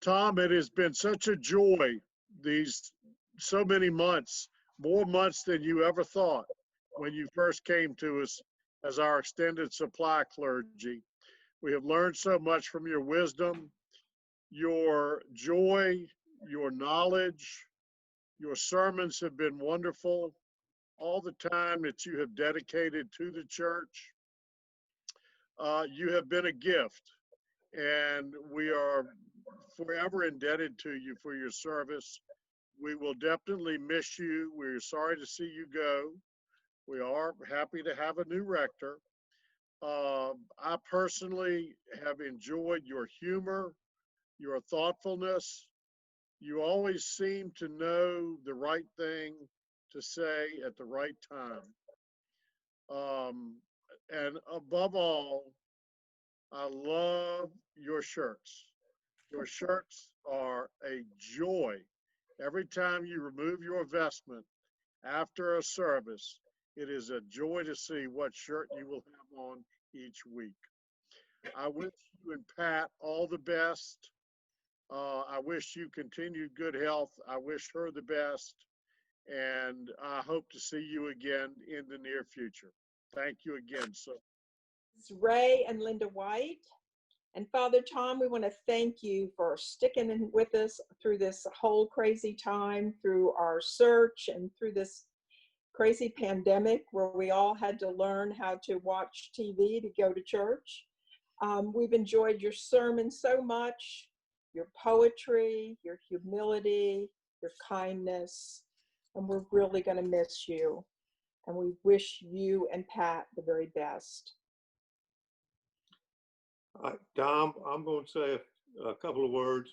Tom, it has been such a joy these so many months, more months than you ever thought when you first came to us as our extended supply clergy. We have learned so much from your wisdom, your joy, your knowledge. Your sermons have been wonderful. All the time that you have dedicated to the church, you have been a gift, and we are forever indebted to you for your service. We will definitely miss you. We're sorry to see you go. We are happy to have a new rector. I personally have enjoyed your humor, your thoughtfulness. You always seem to know the right thing to say at the right time. And above all, I love your shirts. Your shirts are a joy. Every time you remove your vestment after a service, it is a joy to see what shirt you will have on each week. I wish you and Pat all the best. I wish you continued good health. I wish her the best. And I hope to see you again in the near future. Thank you again. So, It's Ray and Linda White. And Father Tom, we want to thank you for sticking in with us through this whole crazy time, through our search and through this crazy pandemic where we all had to learn how to watch TV to go to church. We've enjoyed your sermon so much, your poetry, your humility, your kindness, and we're really going to miss you. And we wish you and Pat the very best. Tom, I'm going to say a couple of words.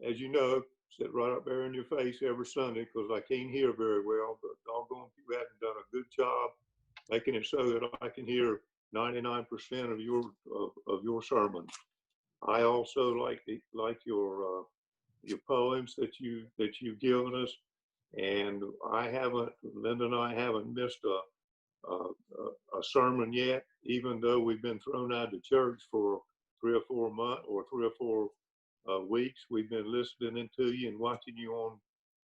As you know, sit right up there in your face every Sunday because I can't hear very well, but doggone, you haven't done a good job making it so that I can hear 99% of your sermons. I also like your poems that you've given us, and Linda and I haven't missed a sermon yet, even though we've been thrown out of church for 3 or 4 months or 3 or 4 weeks. We've been listening to you and watching you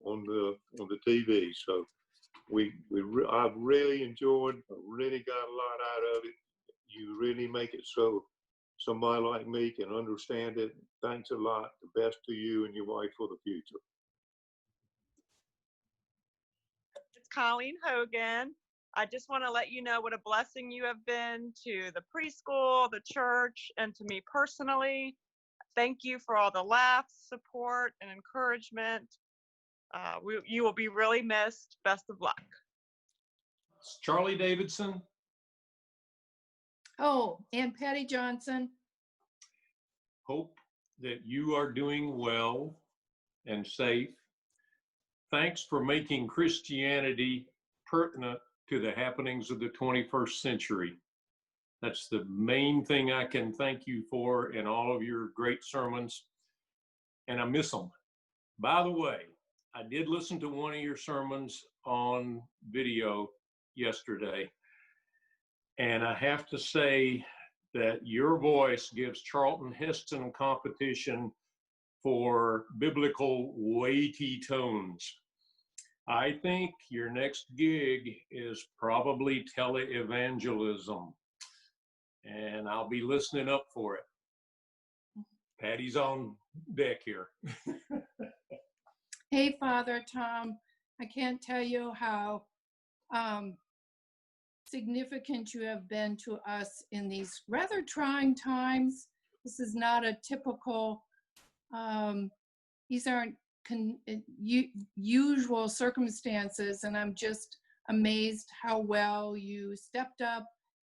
on the TV. So I've really enjoyed. Really got a lot out of it. You really make it so somebody like me can understand it. Thanks a lot. The best to you and your wife for the future. It's Colleen Hogan. I just want to let you know what a blessing you have been to the preschool, the church, and to me personally. Thank you for all the laughs, support, and encouragement. You will be really missed. Best of luck. It's Charlie Davidson. Oh, and Patty Johnson. Hope that you are doing well and safe. Thanks for making Christianity pertinent to the happenings of the 21st century. That's the main thing I can thank you for in all of your great sermons, and I miss them. By the way, I did listen to one of your sermons on video yesterday, and I have to say that your voice gives Charlton Heston competition for biblical weighty tones. I think your next gig is probably televangelism, and I'll be listening up for it. Patty's on deck here. Hey, Father Tom, I can't tell you how significant you have been to us in these rather trying times. This is not a typical, these aren't usual circumstances, and I'm just amazed how well you stepped up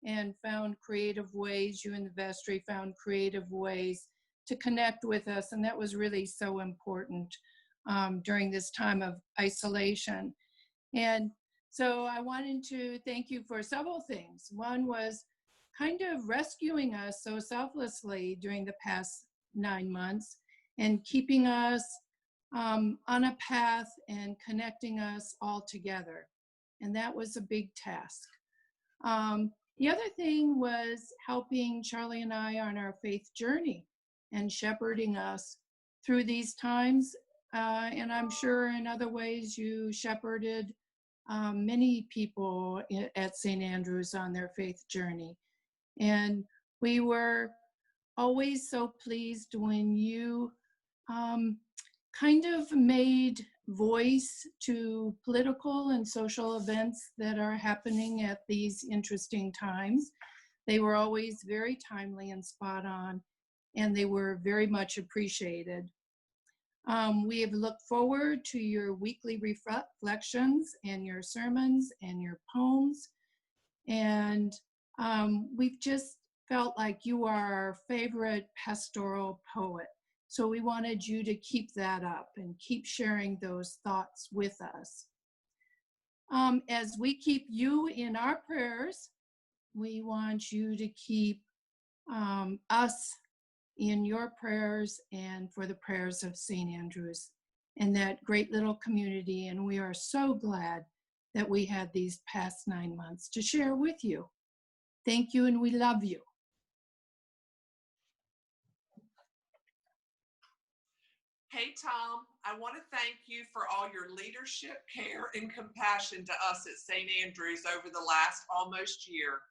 and found creative ways, you and the vestry found creative ways to connect with us, and that was really so important during this time of isolation. And so I wanted to thank you for several things. One was kind of rescuing us so selflessly during the past 9 months and keeping us on a path and connecting us all together. And that was a big task. The other thing was helping Charlie and I on our faith journey and shepherding us through these times. And I'm sure in other ways you shepherded many people at St. Andrews on their faith journey. And we were always so pleased when you kind of made voice to political and social events that are happening at these interesting times. They were always very timely and spot on, and they were very much appreciated. We have looked forward to your weekly reflections and your sermons and your poems. And we've just felt like you are our favorite pastoral poet. So we wanted you to keep that up and keep sharing those thoughts with us. As we keep you in our prayers, we want you to keep us in your prayers and for the prayers of St. Andrews and that great little community. And we are so glad that we had these past 9 months to share with you. Thank you, and we love you. Hey, Tom, I want to thank you for all your leadership, care, and compassion to us at St. Andrews over the last almost year.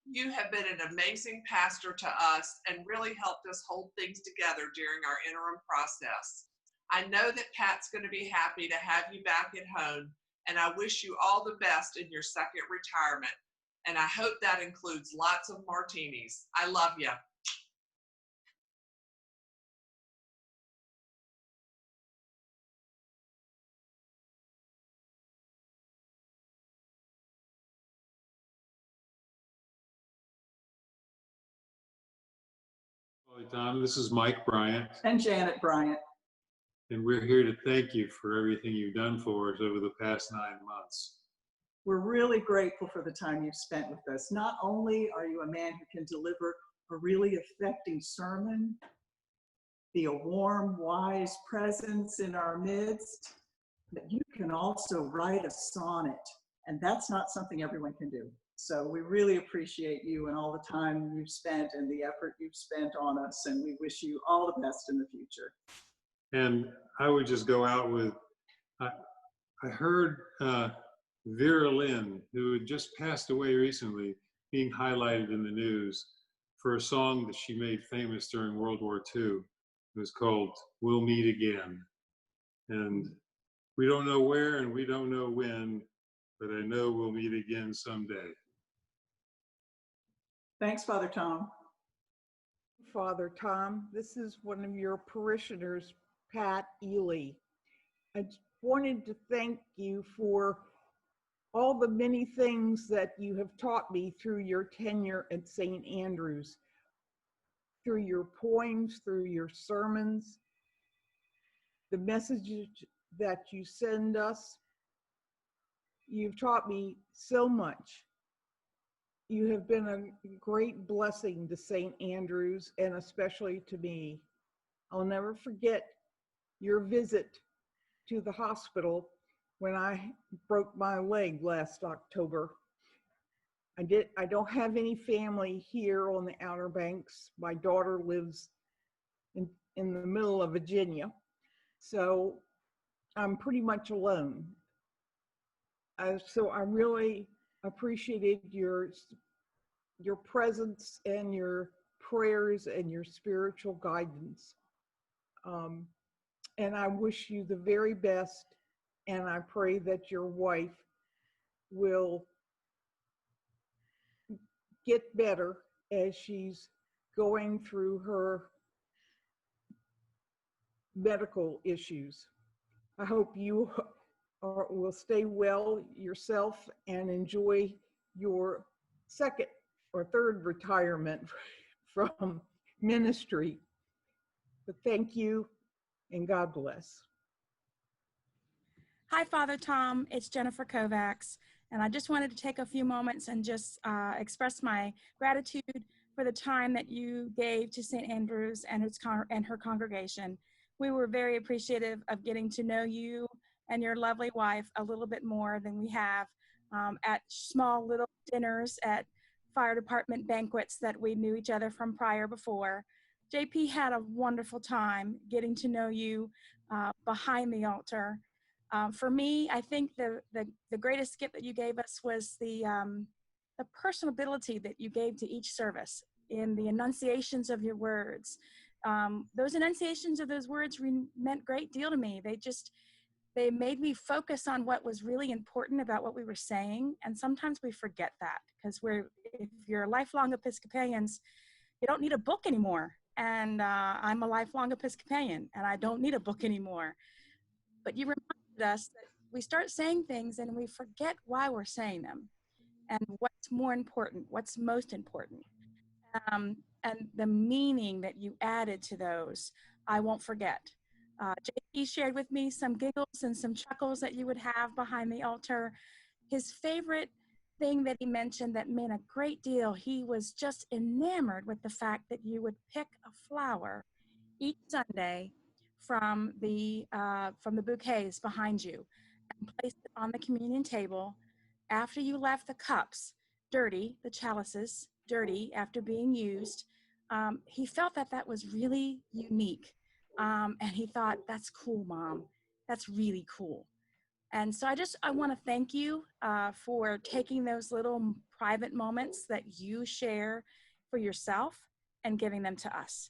You have been an amazing pastor to us and really helped us hold things together during our interim process. I know that Pat's going to be happy to have you back at home, and I wish you all the best in your second retirement. And I hope that includes lots of martinis. I love you. Hi, Tom. This is Mike Bryant. And Janet Bryant. And we're here to thank you for everything you've done for us over the past 9 months. We're really grateful for the time you've spent with us. Not only are you a man who can deliver a really affecting sermon, be a warm, wise presence in our midst, but you can also write a sonnet. And that's not something everyone can do. So we really appreciate you and all the time you've spent and the effort you've spent on us. And we wish you all the best in the future. And I would just go out with, I heard Vera Lynn, who had just passed away recently, being highlighted in the news for a song that she made famous during World War II. It was called "We'll Meet Again." And we don't know where and we don't know when, but I know we'll meet again someday. Thanks, Father Tom. Father Tom, this is one of your parishioners, Pat Ely. I wanted to thank you for all the many things that you have taught me through your tenure at St. Andrews, through your poems, through your sermons, the messages that you send us. You've taught me so much. You have been a great blessing to St. Andrews and especially to me. I'll never forget your visit to the hospital when I broke my leg last October. I don't have any family here on the Outer Banks. My daughter lives in the middle of Virginia, so I'm pretty much alone. So I really appreciated your presence and your prayers and your spiritual guidance. And I wish you the very best, and I pray that your wife will get better as she's going through her medical issues. I hope you will stay well yourself and enjoy your second or third retirement from ministry. But thank you, and God bless. Hi, Father Tom. It's Jennifer Kovacs, and I just wanted to take a few moments and just express my gratitude for the time that you gave to St. Andrews and her congregation. We were very appreciative of getting to know you and your lovely wife a little bit more than we have at small little dinners at fire department banquets that we knew each other from before. JP had a wonderful time getting to know you behind the altar. For me, I think the greatest gift that you gave us was the personability that you gave to each service in the enunciations of your words. Those enunciations of those words meant a great deal to me. They made me focus on what was really important about what we were saying. And sometimes we forget that because if you're lifelong Episcopalians, you don't need a book anymore. And I'm a lifelong Episcopalian and I don't need a book anymore. But you reminded us that we start saying things and we forget why we're saying them and what's more important, what's most important. And the meaning that you added to those, I won't forget. JP shared with me some giggles and some chuckles that you would have behind the altar. His favorite thing that he mentioned that meant a great deal, he was just enamored with the fact that you would pick a flower each Sunday from the bouquets behind you and place it on the communion table after you left the cups dirty, the chalices dirty after being used. He felt that was really unique. And he thought, that's cool, Mom. That's really cool. And so I want to thank you for taking those little private moments that you share for yourself and giving them to us.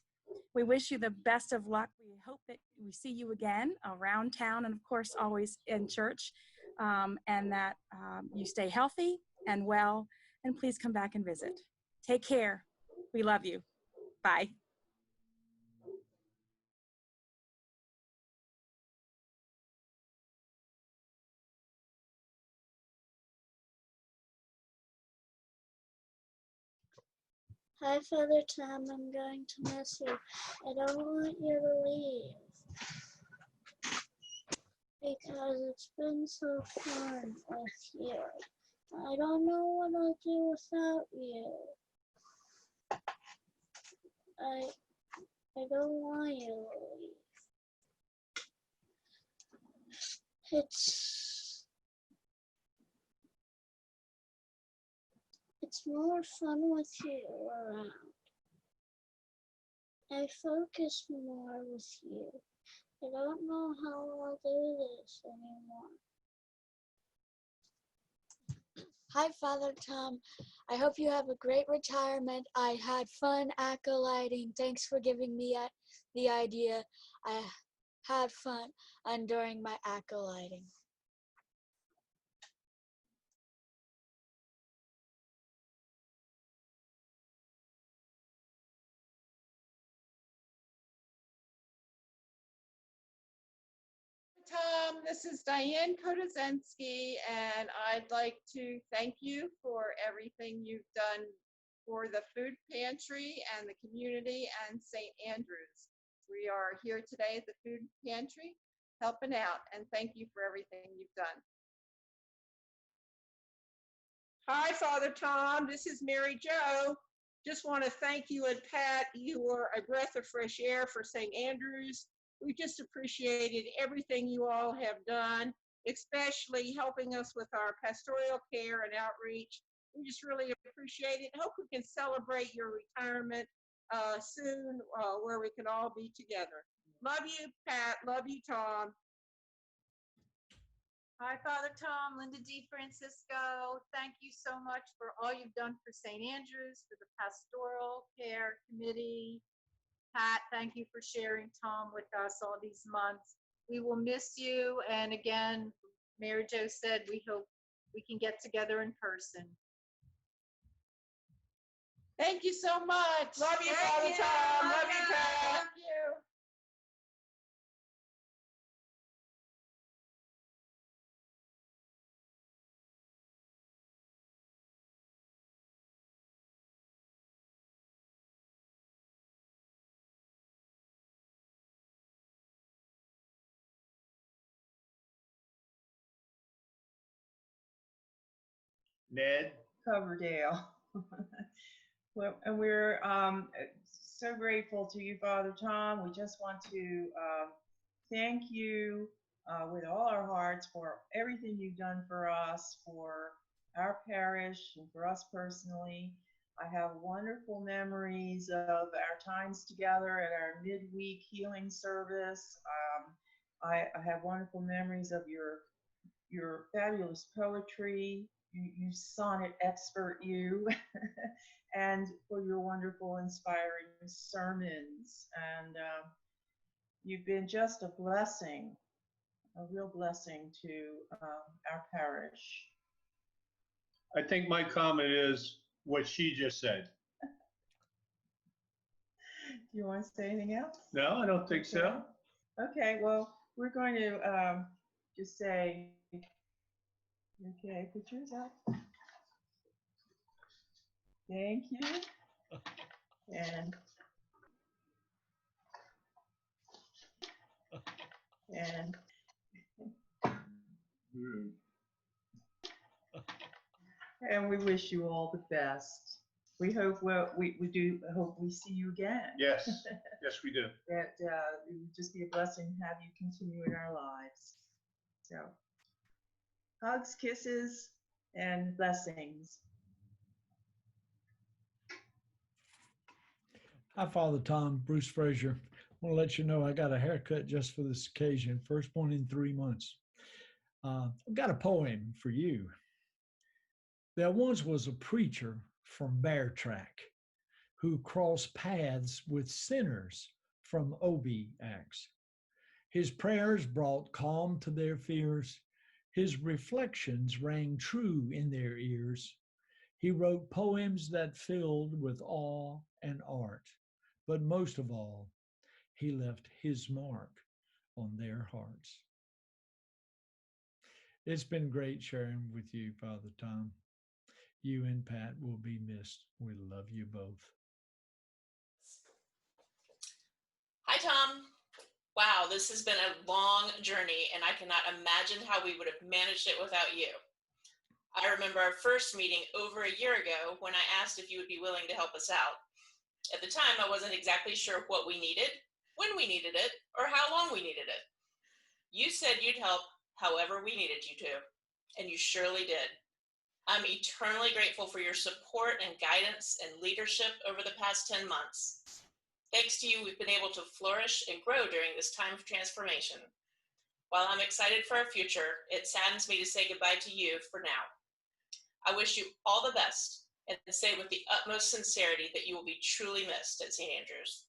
We wish you the best of luck. We hope that we see you again around town and, of course, always in church, and that you stay healthy and well, and please come back and visit. Take care. We love you. Bye. Hi, Father Tom. I'm going to miss you. I don't want you to leave because it's been so fun with you. I don't know what I'll do without you. I don't want you to leave. It's more fun with you around. I focus more with you. I don't know how I'll do this anymore. Hi, Father Tom. I hope you have a great retirement. I had fun acolyting. Thanks for giving me the idea. I had fun during my acolyting. Tom, this is Diane Kodozensky, and I'd like to thank you for everything you've done for the food pantry and the community and St. Andrews. We are here today at the food pantry helping out, and thank you for everything you've done. Hi, Father Tom. This is Mary Jo. Just want to thank you and Pat. You were a breath of fresh air for St. Andrews. We just appreciated everything you all have done, especially helping us with our pastoral care and outreach. We just really appreciate it. Hope we can celebrate your retirement soon, where we can all be together. Love you, Pat. Love you, Tom. Hi, Father Tom, Linda D. Francisco. Thank you so much for all you've done for St. Andrews, for the Pastoral Care Committee. Pat, thank you for sharing Tom with us all these months. We will miss you. And again, Mary Jo said, we hope we can get together in person. Thank you so much. Love you, Father Tom. Love you, Pat. Love you. Ned Coverdale. Well, and we're so grateful to you, Father Tom. We just want to thank you with all our hearts for everything you've done for us, for our parish, and for us personally. I have wonderful memories of our times together at our midweek healing service. I have wonderful memories of your fabulous poetry, you sonnet expert, you, and for your wonderful, inspiring sermons. And you've been just a blessing, a real blessing to our parish. I think my comment is what she just said. Do you want to say anything else? No, I don't think so. Okay, well, we're going to just say, okay, put yours up. Thank you. And and we wish you all the best. We hope we do hope we see you again. Yes, yes, we do. That it would just be a blessing to have you continue in our lives. So, hugs, kisses, and blessings. Hi, Father Tom, Bruce Frazier. I want to let you know I got a haircut just for this occasion. First one in 3 months. I've got a poem for you. There once was a preacher from Bear Track who crossed paths with sinners from Obi-Ax. His prayers brought calm to their fears. His reflections rang true in their ears. He wrote poems that filled with awe and art, but most of all, he left his mark on their hearts. It's been great sharing with you, Father Tom. You and Pat will be missed. We love you both. Hi, Tom. Wow, this has been a long journey, and I cannot imagine how we would have managed it without you. I remember our first meeting over a year ago when I asked if you would be willing to help us out. At the time, I wasn't exactly sure what we needed, when we needed it, or how long we needed it. You said you'd help however we needed you to, and you surely did. I'm eternally grateful for your support and guidance and leadership over the past 10 months. Thanks to you, we've been able to flourish and grow during this time of transformation. While I'm excited for our future, it saddens me to say goodbye to you for now. I wish you all the best and say with the utmost sincerity that you will be truly missed at St. Andrews.